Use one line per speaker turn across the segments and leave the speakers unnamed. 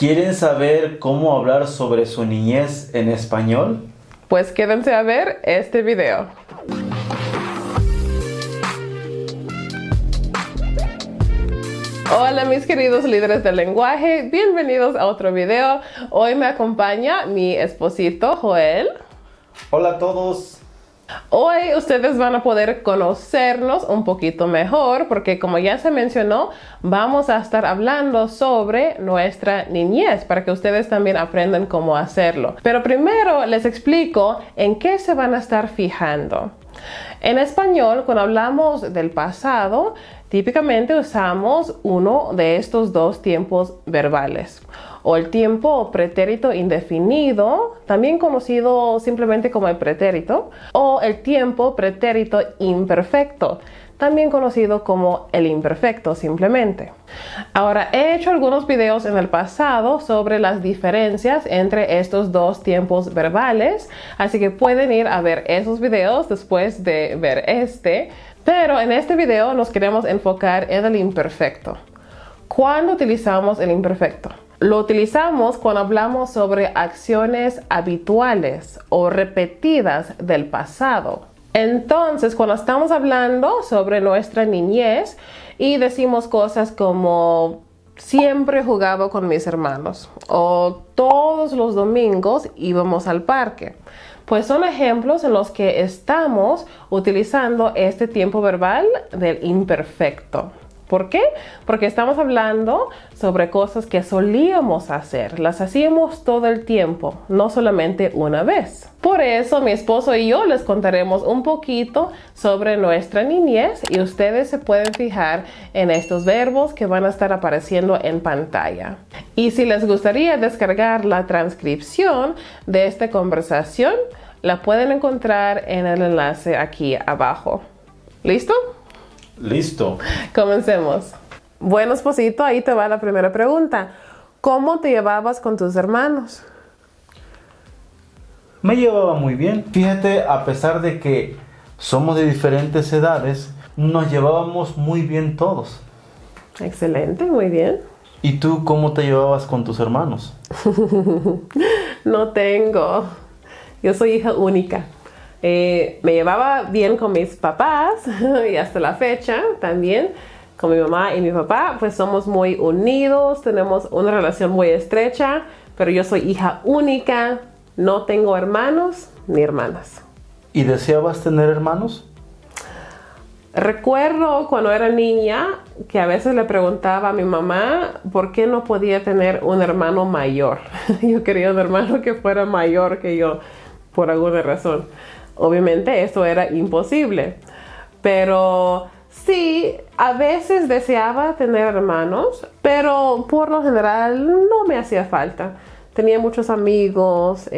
¿Quieren saber cómo hablar sobre su niñez en español?
Pues quédense a ver este video. Hola mis queridos líderes del lenguaje, bienvenidos a otro video. Hoy me acompaña mi esposito Joel.
Hola a todos.
Hoy ustedes van a poder conocernos un poquito mejor porque, como ya se mencionó, vamos a estar hablando sobre nuestra niñez para que ustedes también aprendan cómo hacerlo. Pero primero les explico en qué se van a estar fijando. En español, cuando hablamos del pasado, típicamente usamos uno de estos dos tiempos verbales, o el tiempo pretérito indefinido, también conocido simplemente como el pretérito, o el tiempo pretérito imperfecto, también conocido como el imperfecto simplemente. Ahora, he hecho algunos videos en el pasado sobre las diferencias entre estos dos tiempos verbales, así que pueden ir a ver esos videos después de ver este. Pero en este video nos queremos enfocar en el imperfecto. ¿Cuándo utilizamos el imperfecto? Lo utilizamos cuando hablamos sobre acciones habituales o repetidas del pasado. Entonces, cuando estamos hablando sobre nuestra niñez y decimos cosas como siempre jugaba con mis hermanos o todos los domingos íbamos al parque, pues son ejemplos en los que estamos utilizando este tiempo verbal del imperfecto. ¿Por qué? Porque estamos hablando sobre cosas que solíamos hacer. Las hacíamos todo el tiempo, no solamente una vez. Por eso mi esposo y yo les contaremos un poquito sobre nuestra niñez y ustedes se pueden fijar en estos verbos que van a estar apareciendo en pantalla. Y si les gustaría descargar la transcripción de esta conversación, la pueden encontrar en el enlace aquí abajo. ¿Listo?
Listo.
Comencemos. Bueno, esposito, ahí te va la primera pregunta. ¿Cómo te llevabas con tus hermanos?
Me llevaba muy bien. Fíjate, a pesar de que somos de diferentes edades, nos llevábamos muy bien todos.
Excelente, muy bien.
¿Y tú cómo te llevabas con tus hermanos?
No tengo. Yo soy hija única. Me llevaba bien con mis papás y hasta la fecha también con mi mamá y mi papá, pues somos muy unidos, tenemos una relación muy estrecha, pero yo soy hija única, no tengo hermanos ni hermanas.
¿Y deseabas tener hermanos?
Recuerdo cuando era niña que a veces le preguntaba a mi mamá por qué no podía tener un hermano mayor. Yo quería un hermano que fuera mayor que yo por alguna razón. Obviamente eso era imposible, pero sí, a veces deseaba tener hermanos, pero por lo general no me hacía falta. Tenía muchos amigos,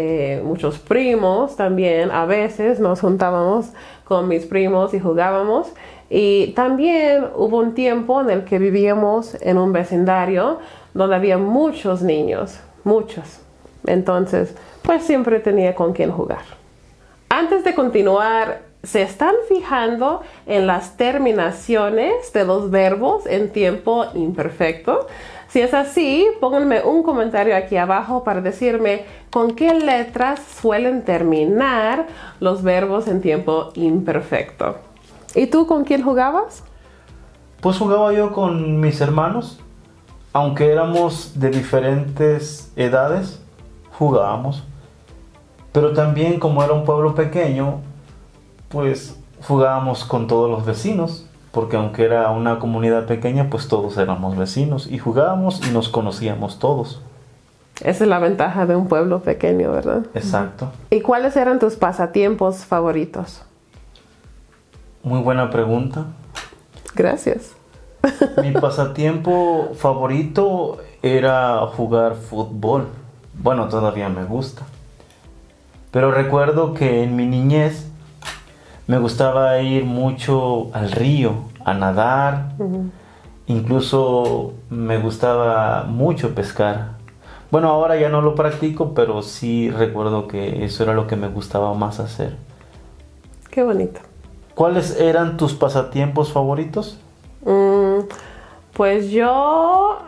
muchos primos también. A veces nos juntábamos con mis primos y jugábamos. Y también hubo un tiempo en el que vivíamos en un vecindario donde había muchos niños, muchos. Entonces, pues siempre tenía con quién jugar. Antes de continuar, ¿se están fijando en las terminaciones de los verbos en tiempo imperfecto? Si es así, pónganme un comentario aquí abajo para decirme con qué letras suelen terminar los verbos en tiempo imperfecto. ¿Y tú con quién jugabas?
Pues jugaba yo con mis hermanos. Aunque éramos de diferentes edades, jugábamos. Pero también, como era un pueblo pequeño, pues jugábamos con todos los vecinos, porque aunque era una comunidad pequeña, pues todos éramos vecinos y jugábamos y nos conocíamos todos.
Esa es la ventaja de un pueblo pequeño, ¿verdad?
Exacto.
¿Y cuáles eran tus pasatiempos favoritos?
Muy buena pregunta.
Gracias.
Mi pasatiempo favorito era jugar fútbol. Bueno, todavía me gusta. Pero recuerdo que en mi niñez me gustaba ir mucho al río a nadar. Incluso me gustaba mucho pescar. Bueno, ahora ya no lo practico, pero sí recuerdo que eso era lo que me gustaba más hacer.
Qué bonito.
¿Cuáles eran tus pasatiempos favoritos?
Pues yo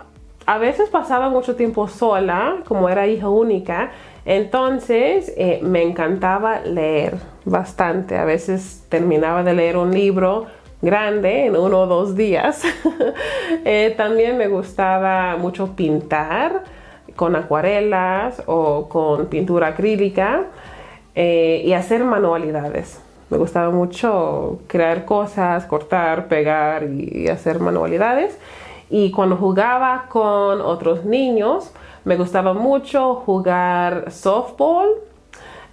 a veces pasaba mucho tiempo sola, como era hija única, entonces me encantaba leer bastante. A veces terminaba de leer un libro grande en 1 o 2 días. También me gustaba mucho pintar con acuarelas o con pintura acrílica y hacer manualidades. Me gustaba mucho crear cosas, cortar, pegar y hacer manualidades. Y cuando jugaba con otros niños, me gustaba mucho jugar softball.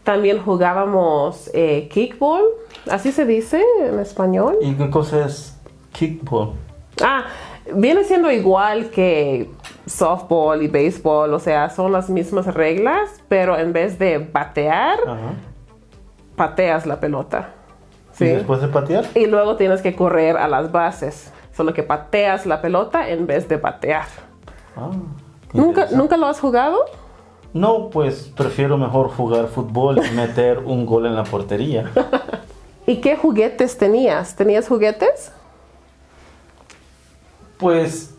También jugábamos kickball, así se dice en español.
¿Y qué cosa es kickball?
Viene siendo igual que softball y béisbol, o sea, son las mismas reglas, pero en vez de batear, pateas la pelota. ¿Sí?
¿Y después de patear?
Y luego tienes que correr a las bases, solo que pateas la pelota en vez de batear. ¿Nunca lo has jugado?
No, pues prefiero mejor jugar fútbol y meter un gol en la portería.
¿Y qué juguetes tenías? ¿Tenías juguetes?
Pues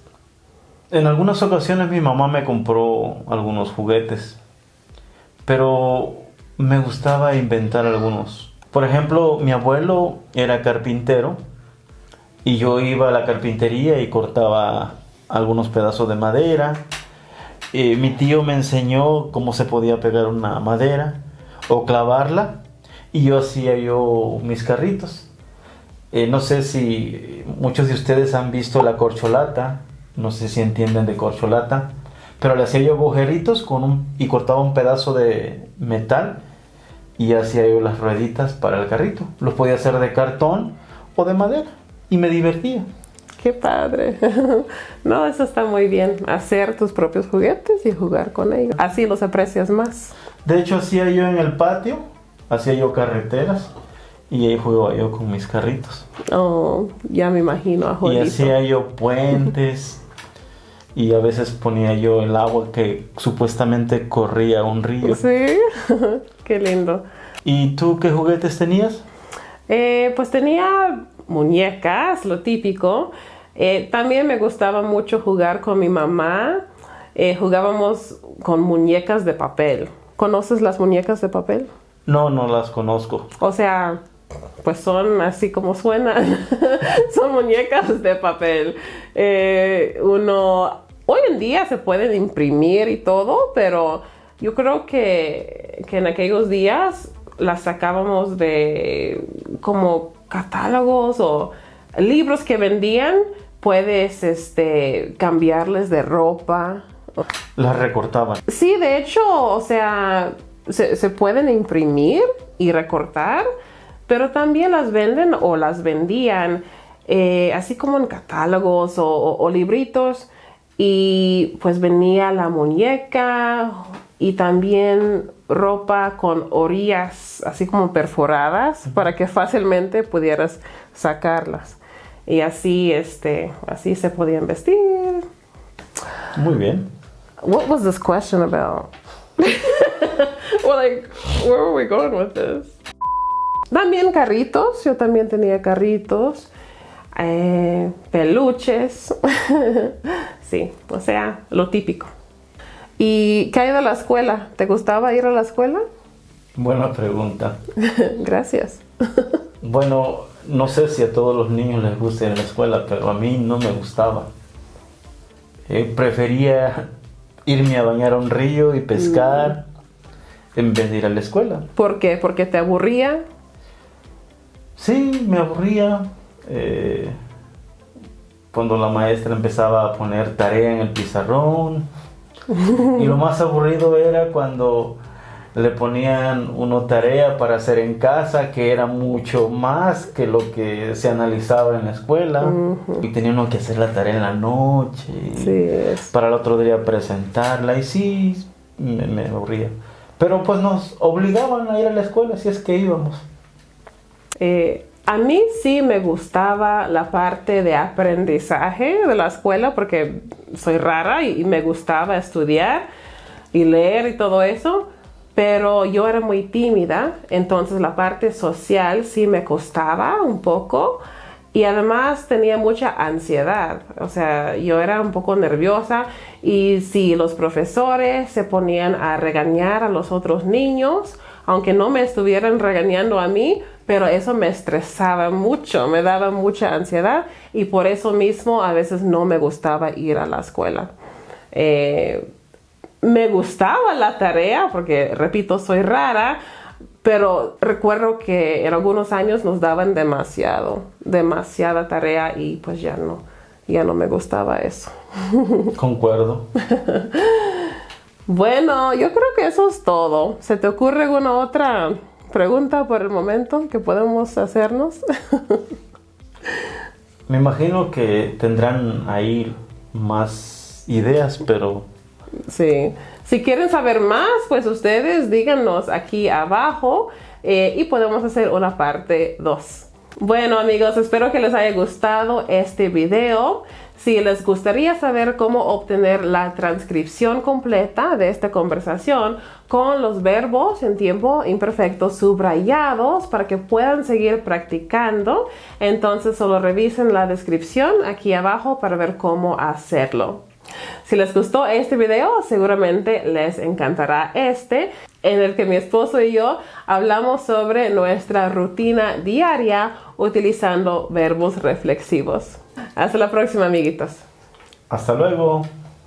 en algunas ocasiones mi mamá me compró algunos juguetes, pero me gustaba inventar algunos. Por ejemplo, mi abuelo era carpintero y yo iba a la carpintería y cortaba algunos pedazos de madera. Mi tío me enseñó cómo se podía pegar una madera o clavarla y yo hacía mis carritos. No sé si muchos de ustedes han visto la corcholata, no sé si entienden de corcholata, pero le hacía yo agujeritos y cortaba un pedazo de metal y hacía yo las rueditas para el carrito. Los podía hacer de cartón o de madera y me divertía.
¡Qué padre! No, eso está muy bien. Hacer tus propios juguetes y jugar con ellos. Así los aprecias más.
De hecho, hacía yo en el patio, hacía yo carreteras y ahí jugaba yo con mis carritos.
Oh, ya me imagino a Jolito.
Y hacía yo puentes y a veces ponía yo el agua que supuestamente corría a un río.
Sí, qué lindo.
¿Y tú qué juguetes tenías?
Pues tenía muñecas, lo típico. También me gustaba mucho jugar con mi mamá. Jugábamos con muñecas de papel. ¿Conoces las muñecas de papel?
No, no las conozco.
O sea, pues son así como suenan. Son muñecas de papel. Hoy en día se pueden imprimir y todo, pero yo creo que en aquellos días las sacábamos de como catálogos o libros que vendían. Puedes cambiarles de ropa.
Las recortaban.
Sí, de hecho, o sea, se pueden imprimir y recortar, pero también las venden o las vendían así como en catálogos o libritos. Y pues venía la muñeca y también ropa con orillas así como perforadas para que fácilmente pudieras sacarlas. Y así, así se podían vestir.
Muy bien.
What was this question about? Well, like, where were we going with this? También carritos. Yo también tenía carritos. Peluches. Sí, o sea, lo típico. ¿Y qué hay de la escuela? ¿Te gustaba ir a la escuela?
Buena pregunta.
Gracias.
Bueno, no sé si a todos los niños les gusta ir a la escuela, pero a mí no me gustaba. Prefería irme a bañar a un río y pescar en vez de ir a la escuela.
¿Por qué? ¿Porque te aburría?
Sí, me aburría. Cuando la maestra empezaba a poner tarea en el pizarrón. Y lo más aburrido era cuando le ponían una tarea para hacer en casa, que era mucho más que lo que se analizaba en la escuela. Y tenía uno que hacer la tarea en la noche.
Sí,
para el otro día presentarla. Y sí, me aburría. Pero pues nos obligaban a ir a la escuela, si es que íbamos.
A mí sí me gustaba la parte de aprendizaje de la escuela porque soy rara y me gustaba estudiar y leer y todo eso, pero yo era muy tímida, entonces la parte social sí me costaba un poco Y además tenía mucha ansiedad, o sea, yo era un poco nerviosa y si los profesores se ponían a regañar a los otros niños, aunque no me estuvieran regañando a mí, pero eso me estresaba mucho, me daba mucha ansiedad y por eso mismo a veces no me gustaba ir a la escuela. Me gustaba la tarea porque, repito, soy rara, pero recuerdo que en algunos años nos daban demasiada tarea y pues ya no me gustaba eso.
Concuerdo.
Bueno, yo creo que eso es todo. ¿Se te ocurre alguna otra pregunta por el momento que podemos hacernos?
Me imagino que tendrán ahí más ideas, pero...
Sí. Si quieren saber más, pues ustedes díganos aquí abajo y podemos hacer una parte 2. Bueno amigos, espero que les haya gustado este video. Si les gustaría saber cómo obtener la transcripción completa de esta conversación con los verbos en tiempo imperfecto subrayados para que puedan seguir practicando, entonces solo revisen la descripción aquí abajo para ver cómo hacerlo. Si les gustó este video, seguramente les encantará este, en el que mi esposo y yo hablamos sobre nuestra rutina diaria utilizando verbos reflexivos. Hasta la próxima, amiguitos.
Hasta luego.